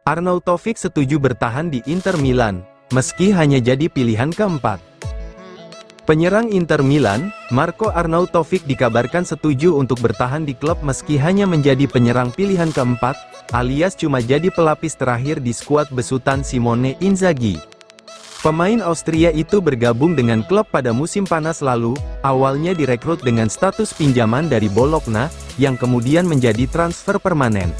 Arnautovic setuju bertahan di Inter Milan, meski hanya jadi pilihan keempat. Penyerang Inter Milan, Marko Arnautovic dikabarkan setuju untuk bertahan di klub meski hanya menjadi penyerang pilihan keempat, alias cuma jadi pelapis terakhir di skuad besutan Simone Inzaghi. Pemain Austria itu bergabung dengan klub pada musim panas lalu, awalnya direkrut dengan status pinjaman dari Bologna, yang kemudian menjadi transfer permanen.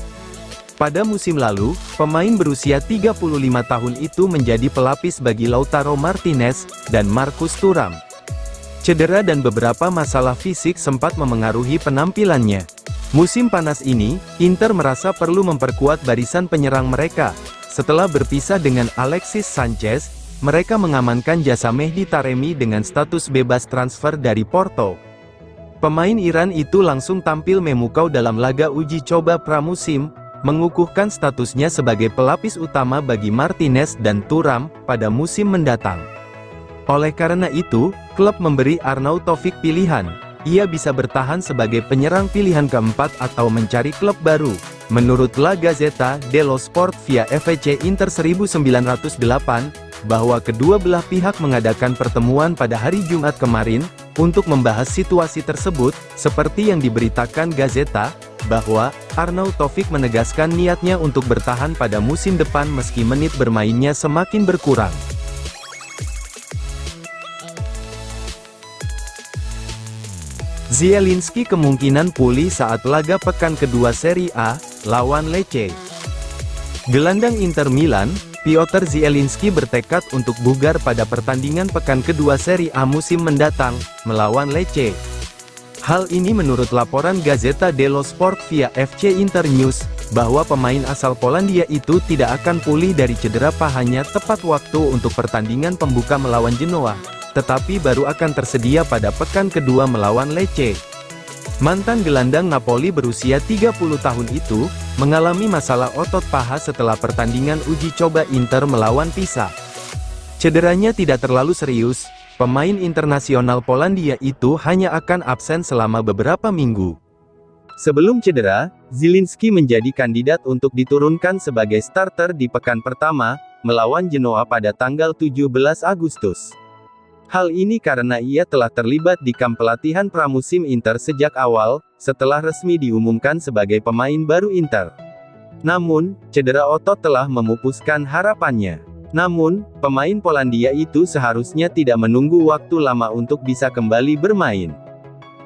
Pada musim lalu, pemain berusia 35 tahun itu menjadi pelapis bagi Lautaro Martinez dan Marcus Thuram. Cedera dan beberapa masalah fisik sempat memengaruhi penampilannya. Musim panas ini, Inter merasa perlu memperkuat barisan penyerang mereka. Setelah berpisah dengan Alexis Sanchez, mereka mengamankan jasa Mehdi Taremi dengan status bebas transfer dari Porto. Pemain Iran itu langsung tampil memukau dalam laga uji coba pramusim, mengukuhkan statusnya sebagai pelapis utama bagi Martinez dan Thuram pada musim mendatang. Oleh karena itu, klub memberi Arnautovic pilihan. Ia bisa bertahan sebagai penyerang pilihan keempat atau mencari klub baru. Menurut La Gazzetta dello Sport via FVC Inter 1908, bahwa kedua belah pihak mengadakan pertemuan pada hari Jumat kemarin, untuk membahas situasi tersebut, seperti yang diberitakan Gazzetta, bahwa Arnautovic menegaskan niatnya untuk bertahan pada musim depan meski menit bermainnya semakin berkurang. Zielinski kemungkinan pulih saat laga pekan kedua Serie A, lawan Lecce. Gelandang Inter Milan, Piotr Zielinski bertekad untuk bugar pada pertandingan pekan kedua Serie A musim mendatang, melawan Lecce. Hal ini menurut laporan Gazzetta dello Sport via FC Inter News, bahwa pemain asal Polandia itu tidak akan pulih dari cedera pahanya tepat waktu untuk pertandingan pembuka melawan Genoa, tetapi baru akan tersedia pada pekan kedua melawan Lecce. Mantan gelandang Napoli berusia 30 tahun itu, mengalami masalah otot paha setelah pertandingan uji coba Inter melawan Pisa. Cederanya tidak terlalu serius, pemain internasional Polandia itu hanya akan absen selama beberapa minggu. Sebelum cedera, Zielinski menjadi kandidat untuk diturunkan sebagai starter di pekan pertama, melawan Genoa pada tanggal 17 Agustus. Hal ini karena ia telah terlibat di kamp pelatihan pramusim Inter sejak awal, setelah resmi diumumkan sebagai pemain baru Inter. Namun, cedera otot telah memupuskan harapannya. Namun, pemain Polandia itu seharusnya tidak menunggu waktu lama untuk bisa kembali bermain.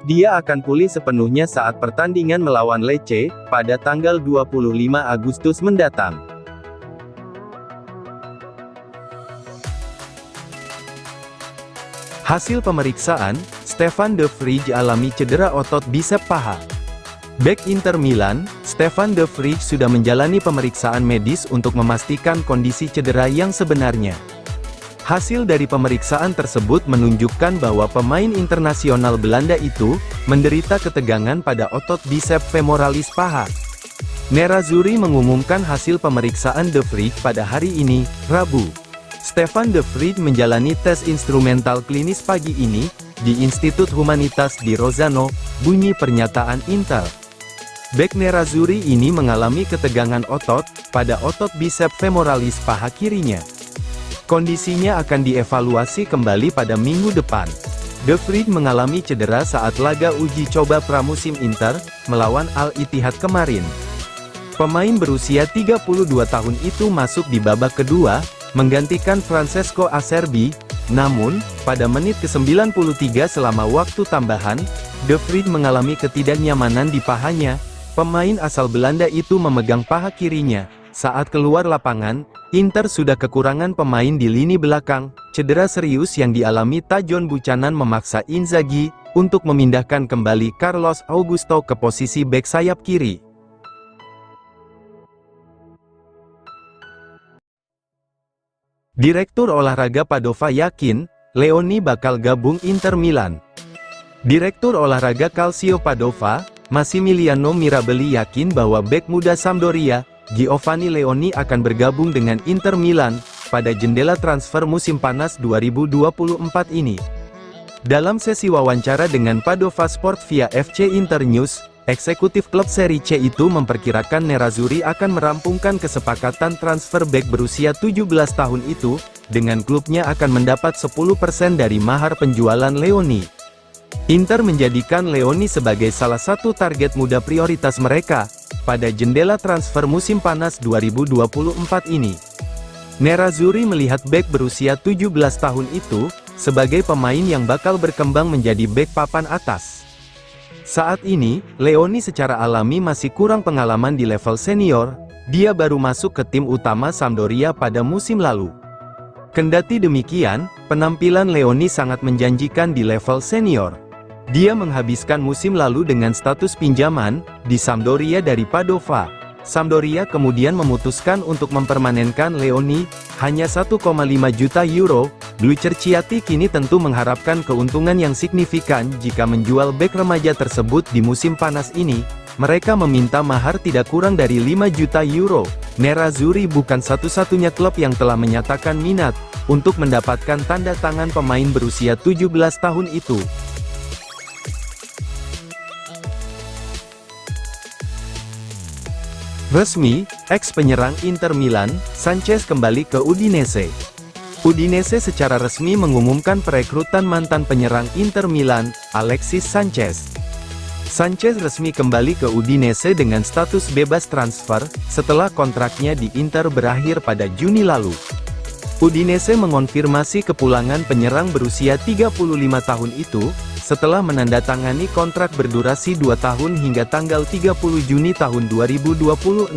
Dia akan pulih sepenuhnya saat pertandingan melawan Lecce, pada tanggal 25 Agustus mendatang. Hasil pemeriksaan, Stefan de Vrij alami cedera otot bisep paha. Bek Inter Milan, Stefan de Vrij sudah menjalani pemeriksaan medis untuk memastikan kondisi cedera yang sebenarnya. Hasil dari pemeriksaan tersebut menunjukkan bahwa pemain internasional Belanda itu menderita ketegangan pada otot bisep femoralis paha. Nerazzurri mengumumkan hasil pemeriksaan de Vrij pada hari ini, Rabu. Stefan de Vrij menjalani tes instrumental klinis pagi ini, di Institut Humanitas di Rozzano, bunyi pernyataan Inter. Bek Nerazzurri ini mengalami ketegangan otot, pada otot bisep femoralis paha kirinya. Kondisinya akan dievaluasi kembali pada minggu depan. De Vrij mengalami cedera saat laga uji coba pramusim Inter, melawan Al-Ittihad kemarin. Pemain berusia 32 tahun itu masuk di babak kedua, menggantikan Francesco Acerbi, namun, pada menit ke-93 selama waktu tambahan, De Vrij mengalami ketidaknyamanan di pahanya. Pemain asal Belanda itu memegang paha kirinya. Saat keluar lapangan, Inter sudah kekurangan pemain di lini belakang. Cedera serius yang dialami Tajon Buchanan memaksa Inzaghi untuk memindahkan kembali Carlos Augusto ke posisi bek sayap kiri. Direktur olahraga Padova yakin, Leoni bakal gabung Inter Milan. Direktur olahraga Calcio Padova, Massimiliano Mirabelli yakin bahwa bek muda Sampdoria, Giovanni Leoni akan bergabung dengan Inter Milan, pada jendela transfer musim panas 2024 ini. Dalam sesi wawancara dengan Padova Sport via FC Inter News, Eksekutif klub Serie C itu memperkirakan Nerazzurri akan merampungkan kesepakatan transfer bek berusia 17 tahun itu, dengan klubnya akan mendapat 10% dari mahar penjualan Leoni. Inter menjadikan Leoni sebagai salah satu target muda prioritas mereka, pada jendela transfer musim panas 2024 ini. Nerazzurri melihat bek berusia 17 tahun itu, sebagai pemain yang bakal berkembang menjadi bek papan atas. Saat ini, Leoni secara alami masih kurang pengalaman di level senior, dia baru masuk ke tim utama Sampdoria pada musim lalu. Kendati demikian, penampilan Leoni sangat menjanjikan di level senior. Dia menghabiskan musim lalu dengan status pinjaman, di Sampdoria dari Padova. Sampdoria kemudian memutuskan untuk mempermanenkan Leoni, hanya 1,5 juta euro. Blue Cerciati kini tentu mengharapkan keuntungan yang signifikan jika menjual bek remaja tersebut di musim panas ini. Mereka meminta mahar tidak kurang dari 5 juta euro. Nerazzurri bukan satu-satunya klub yang telah menyatakan minat untuk mendapatkan tanda tangan pemain berusia 17 tahun itu. Resmi, ex-penyerang Inter Milan, Sanchez kembali ke Udinese. Udinese secara resmi mengumumkan perekrutan mantan penyerang Inter Milan, Alexis Sanchez. Sanchez resmi kembali ke Udinese dengan status bebas transfer, setelah kontraknya di Inter berakhir pada Juni lalu. Udinese mengonfirmasi kepulangan penyerang berusia 35 tahun itu, setelah menandatangani kontrak berdurasi 2 tahun hingga tanggal 30 Juni tahun 2026.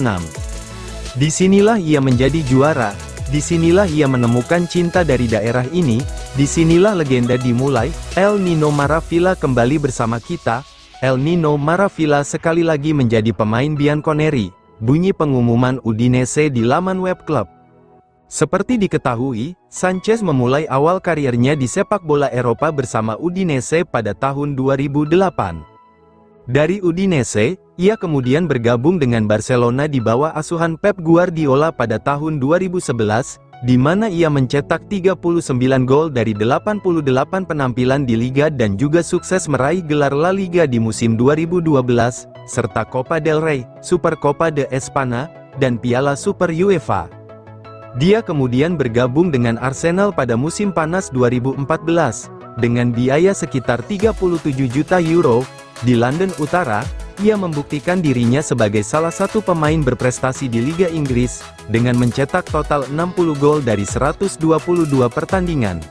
Disinilah ia menjadi juara, disinilah ia menemukan cinta dari daerah ini, disinilah legenda dimulai. El Nino Maravilla kembali bersama kita. El Nino Maravilla sekali lagi menjadi pemain bianconeri, bunyi pengumuman Udinese di laman web klub. Seperti diketahui, Sanchez memulai awal karirnya di sepak bola Eropa bersama Udinese pada tahun 2008. Dari Udinese, ia kemudian bergabung dengan Barcelona di bawah asuhan Pep Guardiola pada tahun 2011, di mana ia mencetak 39 gol dari 88 penampilan di Liga dan juga sukses meraih gelar La Liga di musim 2012, serta Copa del Rey, Supercopa de España, dan Piala Super UEFA. Dia kemudian bergabung dengan Arsenal pada musim panas 2014, dengan biaya sekitar 37 juta euro, di London Utara. Ia membuktikan dirinya sebagai salah satu pemain berprestasi di Liga Inggris, dengan mencetak total 60 gol dari 122 pertandingan.